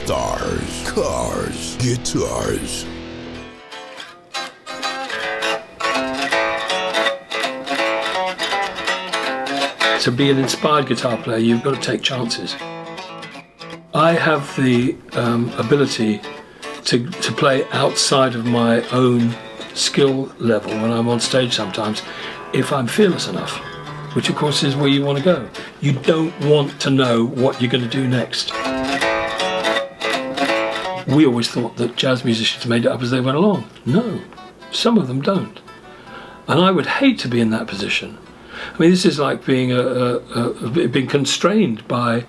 Stars, cars, guitars. To be an inspired guitar player, you've got to take chances. I have the ability to play outside of my own skill level when I'm on stage sometimes, if I'm fearless enough, which of course is where you want to go. You don't want to know what you're going to do next. We always thought that jazz musicians made it up as they went along. No, some of them don't. And I would hate to be in that position. I mean, this is like being being constrained by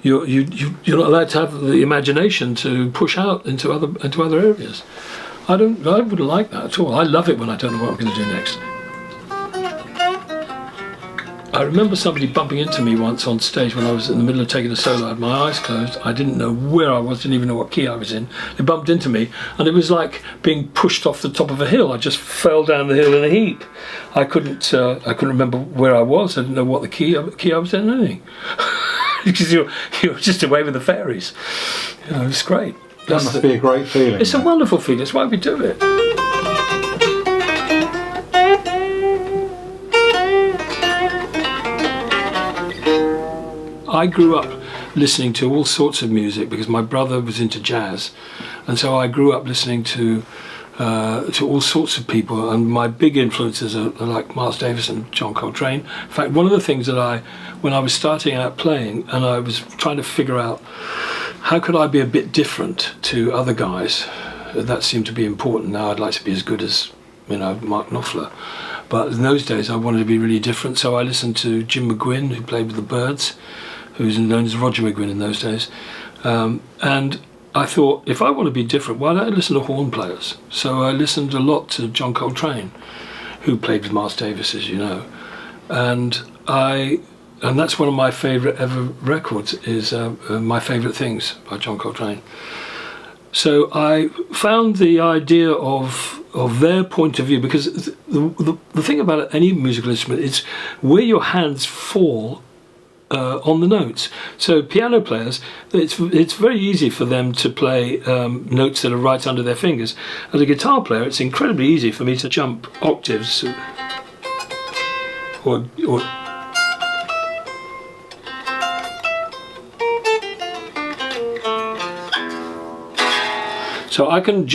you're not allowed to have the imagination to push out into other areas. I wouldn't like that at all. I love it when I don't know what I'm going to do next. I remember somebody bumping into me once on stage when I was in the middle of taking a solo. I had my eyes closed. I didn't know where I was, didn't even know what key I was in. They bumped into me, and it was like being pushed off the top of a hill. I just fell down the hill in a heap. I couldn't remember where I was. I didn't know what the key I was in, anything. Because you're just away with the fairies. You know, it's great. That must be a great feeling. It's a wonderful feeling. That's why we do it. I grew up listening to all sorts of music because my brother was into jazz, and so I grew up listening to all sorts of people. And my big influences are like Miles Davis and John Coltrane. In fact, one of the things that when I was starting out playing and I was trying to figure out how could I be a bit different to other guys, that seemed to be important. Now I'd like to be as good as, Mark Knopfler. But in those days I wanted to be really different, so I listened to Jim McGuinn, who played with the Byrds, who's known as Roger McGuinn in those days. And I thought, if I want to be different, why don't I listen to horn players? So I listened a lot to John Coltrane, who played with Miles Davis, as you know. And that's one of my favourite ever records, is My Favourite Things by John Coltrane. So I found the idea of their point of view, because the thing about any musical instrument is where your hands fall on the notes. So piano players, it's very easy for them to play notes that are right under their fingers. As a guitar player, it's incredibly easy for me to jump octaves or so I can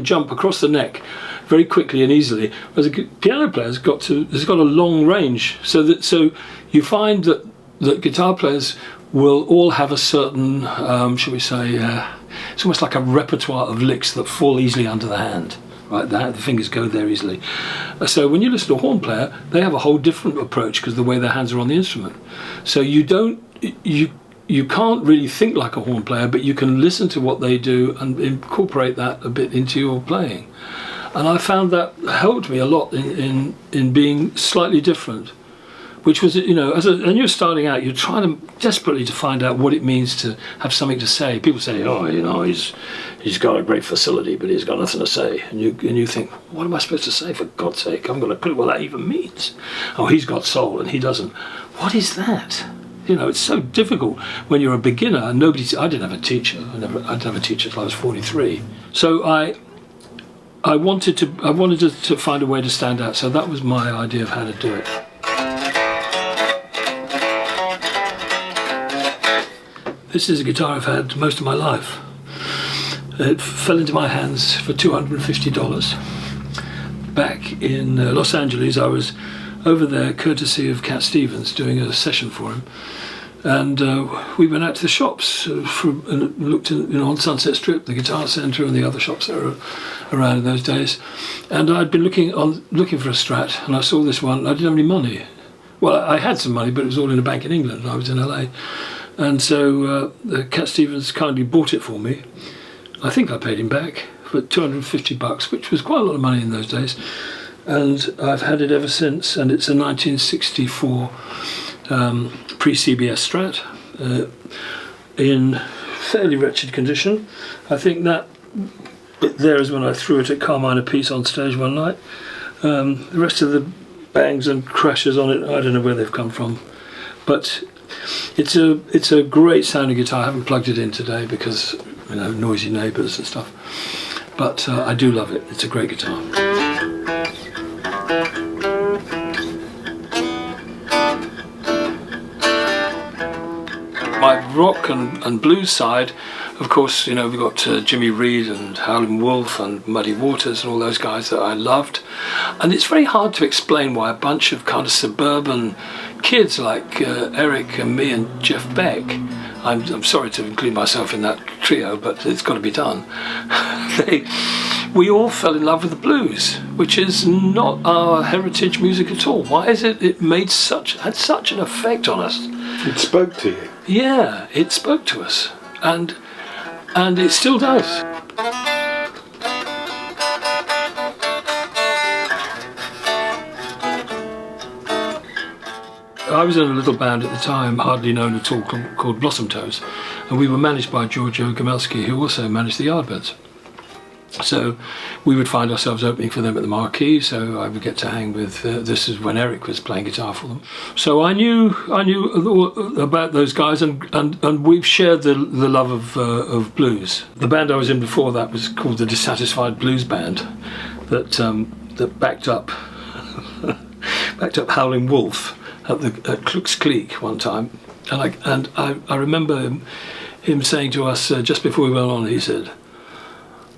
jump across the neck very quickly and easily. Whereas a piano player's got a long range, so you find that guitar players will all have a certain, shall we say, it's almost like a repertoire of licks that fall easily under the hand. Right, the fingers go there easily. So when you listen to a horn player, they have a whole different approach because of the way their hands are on the instrument. So you can't really think like a horn player, but you can listen to what they do and incorporate that a bit into your playing. And I found that helped me a lot in being slightly different, which was, when you're starting out, you're trying desperately to find out what it means to have something to say. People say, he's got a great facility, but he's got nothing to say. And you think, what am I supposed to say, for God's sake? I haven't got a clue what that even means. Oh, he's got soul and he doesn't. What is that? It's so difficult when you're a beginner and I didn't have a teacher. I didn't have a teacher until I was 43. So I wanted to find a way to stand out. So that was my idea of how to do it. This is a guitar I've had most of my life. It fell into my hands for $250. Back in Los Angeles, I was over there courtesy of Cat Stevens doing a session for him. And we went out to the shops and looked on Sunset Strip, the Guitar Centre and the other shops that were around in those days. And I'd been looking for a Strat, and I saw this one. I didn't have any money. Well, I had some money, but it was all in a bank in England, and I was in LA. And so Cat Stevens kindly bought it for me. I think I paid him back for $250, which was quite a lot of money in those days. And I've had it ever since, and it's a 1964 pre-CBS Strat in fairly wretched condition. I think that bit there is when I threw it at Carmine Apiece on stage one night. The rest of the bangs and crashes on it, I don't know where they've come from. But it's a great sounding guitar. I haven't plugged it in today because noisy neighbours and stuff. But I do love it. It's a great guitar. My rock and blues side, of course, we've got Jimmy Reed and Howling Wolf and Muddy Waters and all those guys that I loved. And it's very hard to explain why a bunch of kind of suburban kids like Eric and me and Jeff Beck, I'm sorry to include myself in that trio, but it's got to be done. We all fell in love with the blues, which is not our heritage music at all. Why is it? It had such an effect on us. It spoke to you. Yeah, it spoke to us, and it still does. I was in a little band at the time, hardly known at all, called Blossom Toes, and we were managed by Giorgio Gamelski, who also managed the Yardbirds. So we would find ourselves opening for them at the Marquee, so I would get to hang with, this is when Eric was playing guitar for them. So I knew about those guys, and we've shared the love of blues. The band I was in before that was called the Dissatisfied Blues Band, that backed up Howling Wolf at Klux Kleek one time, and I remember him saying to us just before we went on, he said,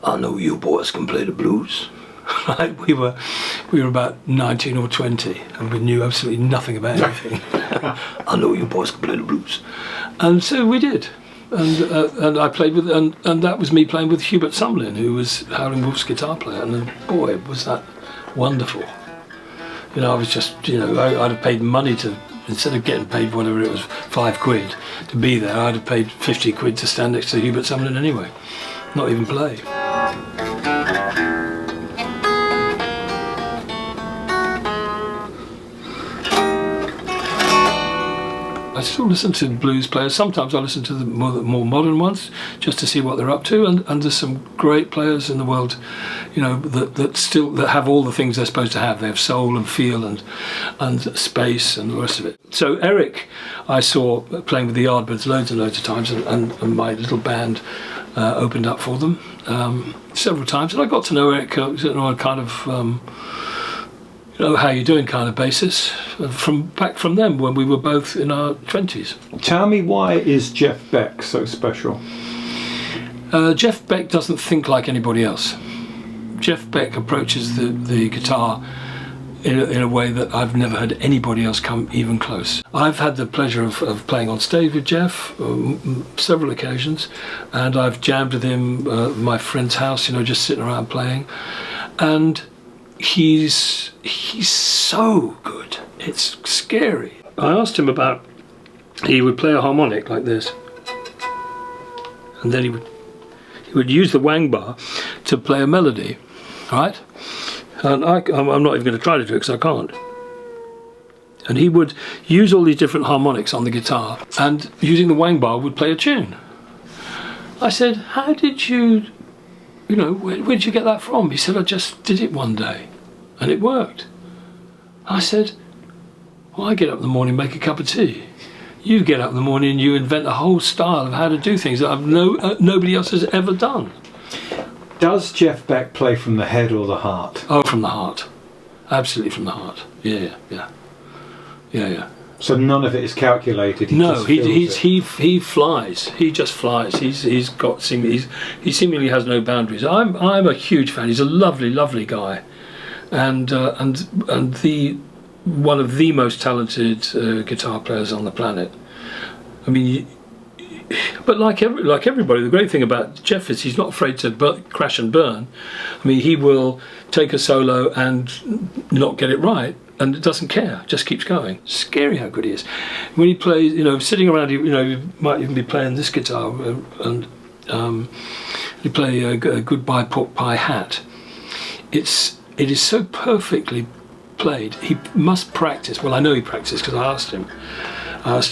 "I know you boys can play the blues." Right? We were about 19 or 20, and we knew absolutely nothing about anything. "I know you boys can play the blues," and so we did. And I played with, and that was me playing with Hubert Sumlin, who was Howling Wolf's guitar player, and boy, was that wonderful. I was just, I'd have paid money to, instead of getting paid whatever it was, £5 to be there, I'd have paid 50 quid to stand next to Hubert Sumlin anyway, not even play. I still listen to blues players. Sometimes I listen to the more modern ones just to see what they're up to, and there's some great players in the world, that have all the things they're supposed to have. They have soul and feel and space and the rest of it. So Eric, I saw playing with the Yardbirds loads and loads of times, and my little band opened up for them several times, and I got to know Eric on a kind of how you doing kind of basis back from them when we were both in our 20s. Tell me, why is Jeff Beck so special? Jeff Beck doesn't think like anybody else. Jeff Beck approaches the guitar in a way that I've never had anybody else come even close. I've had the pleasure of playing on stage with Jeff several occasions, and I've jammed with him at my friend's house, just sitting around playing, and he's so good, it's scary. I asked him about, he would play a harmonic like this, and then he would use the wang bar to play a melody, right? And I'm not even going to try to do it because I can't. And he would use all these different harmonics on the guitar, and using the wang bar would play a tune. I said, "How did you, where did you get that from?" He said, "I just did it one day and it worked." I said, "Well, I get up in the morning, make a cup of tea. You get up in the morning and you invent a whole style of how to do things that nobody else has ever done." Does Jeff Beck play from the head or the heart? Oh, from the heart. Absolutely from the heart. Yeah. So none of it is calculated. He flies. He just flies. He seemingly has no boundaries. I'm a huge fan. He's a lovely, lovely guy, and one of the most talented guitar players on the planet. I mean, but like everybody, the great thing about Jeff is he's not afraid to crash and burn. I mean, he will take a solo and not get it right, and doesn't care, just keeps going. Scary how good he is. When he plays, sitting around, you might even be playing this guitar, and you play a Goodbye Pork Pie Hat. It is so perfectly played. He must practice. Well, I know he practices because I asked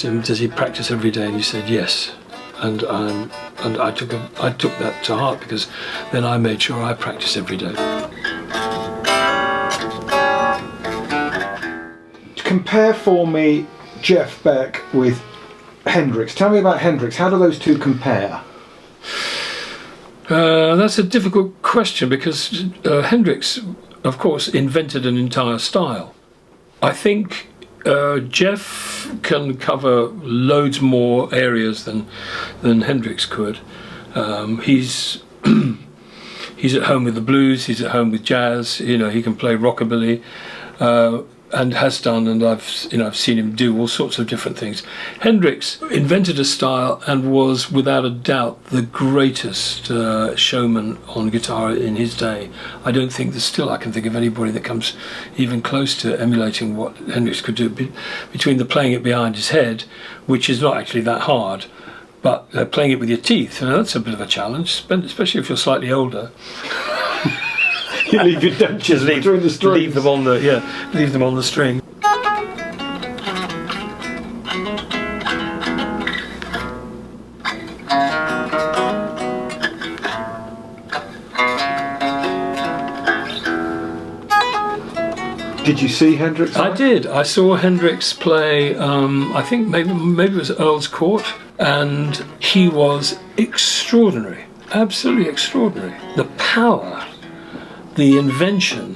him, does he practice every day? And he said yes. And I took that to heart, because then I made sure I practiced every day. Compare for me Jeff Beck with Hendrix. Tell me about Hendrix. How do those two compare? That's a difficult question because Hendrix, of course, invented an entire style. I think Jeff can cover loads more areas than Hendrix could. He's he's at home with the blues. He's at home with jazz. You know, he can play rockabilly. And has done, and I've seen him do all sorts of different things. Hendrix invented a style and was, without a doubt, the greatest showman on guitar in his day. I don't think I can think of anybody that comes even close to emulating what Hendrix could do. Between the playing it behind his head, which is not actually that hard, but playing it with your teeth, that's a bit of a challenge, especially if you're slightly older. You leave your dentures between the strings. Leave them on the string. Did you see Hendrix? I did. I saw Hendrix play. I think maybe it was Earl's Court, and he was extraordinary, absolutely extraordinary. The power, the invention,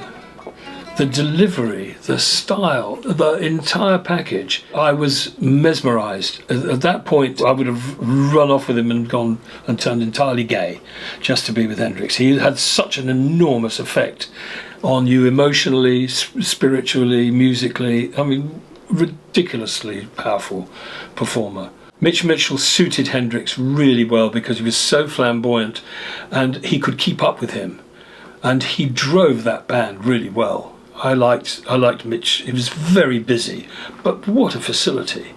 the delivery, the style, the entire package. I was mesmerised. At that point, I would have run off with him and gone and turned entirely gay just to be with Hendrix. He had such an enormous effect on you emotionally, spiritually, musically. I mean, ridiculously powerful performer. Mitch Mitchell suited Hendrix really well because he was so flamboyant and he could keep up with him. And he drove that band really well. I liked Mitch. He was very busy, but what a facility.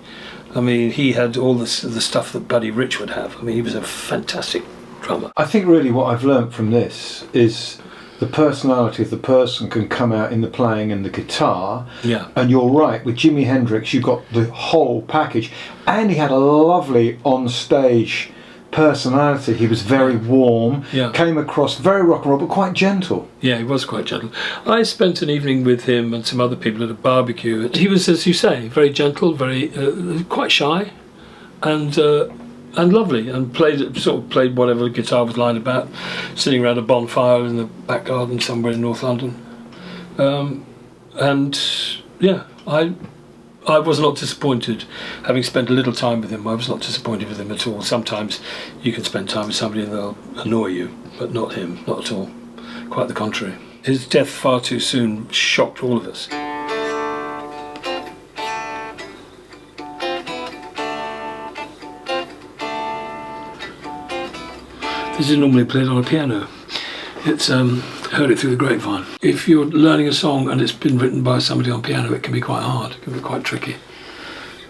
I mean, he had all the stuff that Buddy Rich would have. I mean, he was a fantastic drummer. I think really what I've learnt from this is the personality of the person can come out in the playing and the guitar. Yeah. And you're right, with Jimi Hendrix, you got the whole package. And he had a lovely on-stage personality. He was very warm, came across very rock and roll, but quite gentle. Yeah, he was quite gentle. I spent an evening with him and some other people at a barbecue. He was, as you say, very gentle, very quite shy, and lovely, and played whatever guitar was lying about, sitting around a bonfire in the back garden somewhere in North London. And yeah, I was not disappointed. Having spent a little time with him, I was not disappointed with him at all. Sometimes you can spend time with somebody and they'll annoy you, but not him, not at all. Quite the contrary. His death far too soon shocked all of us. This is normally played on a piano. It's heard it through the grapevine. If you're learning a song and it's been written by somebody on piano, it can be quite hard, it can be quite tricky.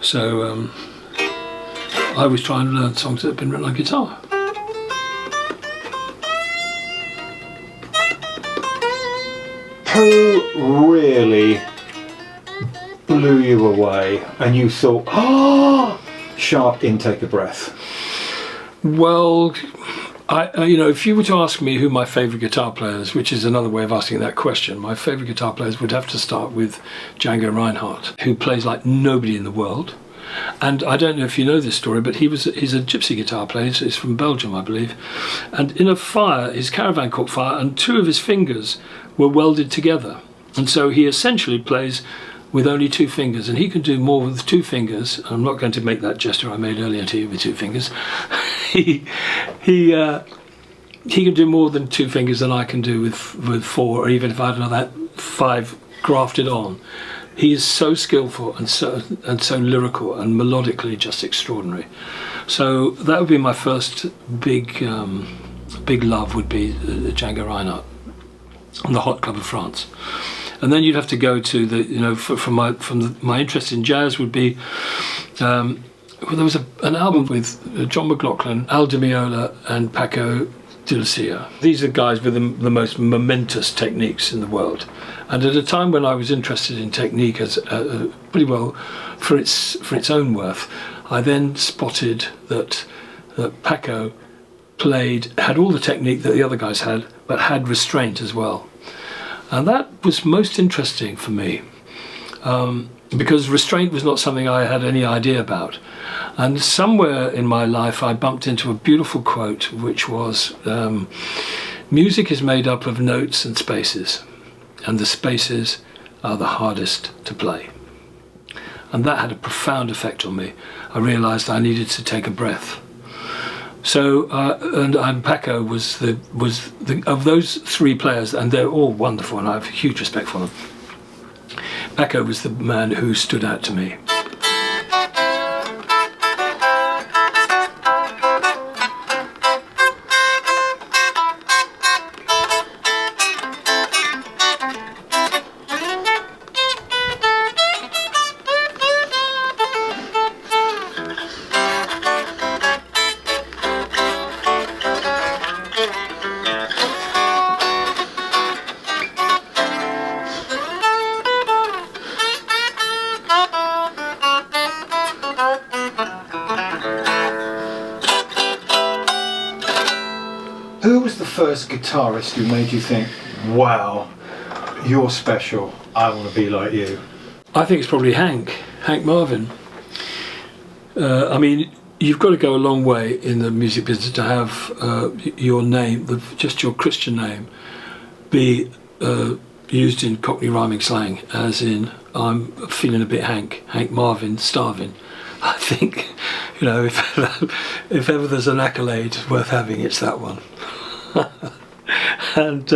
So I always try and learn songs that have been written on guitar. Who really blew you away and you thought, sharp intake of breath? Well, if you were to ask me who my favourite guitar players, which is another way of asking that question, my favourite guitar players would have to start with Django Reinhardt, who plays like nobody in the world. And I don't know if you know this story, but he's a gypsy guitar player. He's from Belgium, I believe. And in a fire, his caravan caught fire, and two of his fingers were welded together. And so he essentially plays with only two fingers, and he can do more with two fingers. I'm not going to make that gesture I made earlier to you with two fingers. he can do more than two fingers than I can do with four, or even if I had another five grafted on. He is so skillful and so lyrical and melodically just extraordinary. So that would be my first big love, would be Django Reinhardt on the Hot Club of France. And then you'd have to go to from my interest in jazz would be there was an album with John McLaughlin, Al Di Meola, and Paco de Lucia. These are guys with the most momentous techniques in the world. And at a time when I was interested in technique as pretty well for its own worth, I then spotted that Paco had all the technique that the other guys had, but had restraint as well. And that was most interesting for me. because restraint was not something I had any idea about. And somewhere in my life I bumped into a beautiful quote, which was, music is made up of notes and spaces, and the spaces are the hardest to play. And that had a profound effect on me. I realised I needed to take a breath. So, and Paco was the of those three players, and they're all wonderful, and I have huge respect for them. Paco was the man who stood out to me. Who was the first guitarist who made you think, wow, you're special, I want to be like you? I think it's probably Hank Marvin. I mean, you've got to go a long way in the music business to have your name, just your Christian name, be used in Cockney rhyming slang, as in, I'm feeling a bit Hank Marvin, starving. I think, you know, if ever there's an accolade worth having, it's that one. And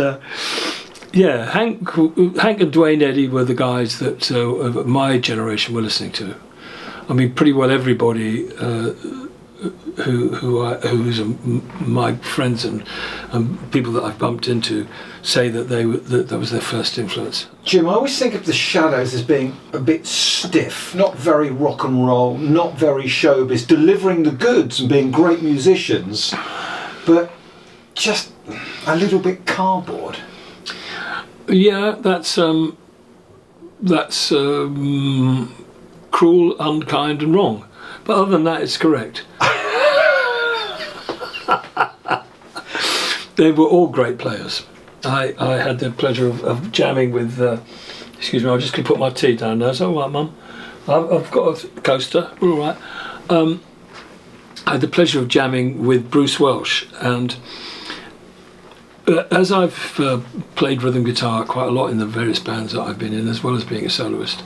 yeah, Hank and Dwayne Eddy were the guys that my generation were listening to. I mean, pretty well everybody who's my friends and people that I've bumped into say that that was their first influence. Jim, I always think of the Shadows as being a bit stiff, not very rock and roll, not very showbiz, delivering the goods and being great musicians, but just a little bit cardboard. Yeah, that's cruel, unkind, and wrong. But other than that, it's correct. They were all great players. I had the pleasure of jamming with. Excuse me, I'm just going to put my tea down now. Is that all right, Mum? I've got a coaster. We're all right. I had the pleasure of jamming with Bruce Welch, and as I've played rhythm guitar quite a lot in the various bands that I've been in, as well as being a soloist,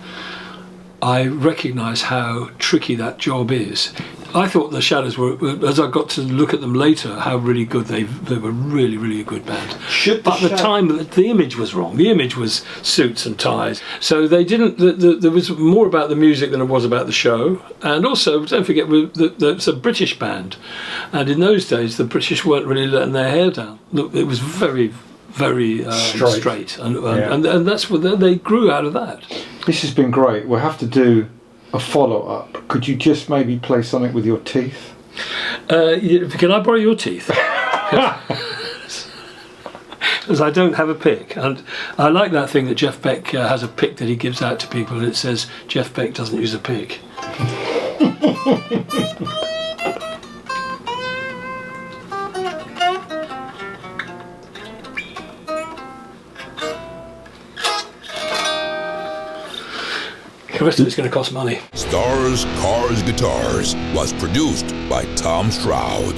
I recognise how tricky that job is. I thought the Shadows were, as I got to look at them later, how really good they were. Really a good band. But at the time, the image was wrong. The image was suits and ties. So they didn't. There was more about the music than it was about the show. And also, don't forget, it's a British band, and in those days, the British weren't really letting their hair down. It was very straight, and that's what they grew out of that. This has been great. We'll have to do a follow-up. Could you just maybe play something with your teeth? Can I borrow your teeth? Because I don't have a pick, and I like that thing that Jeff Beck has a pick that he gives out to people, and it says Jeff Beck doesn't use a pick. The rest of it's going to cost money. Stars, Cars, Guitars was produced by Tom Stroud.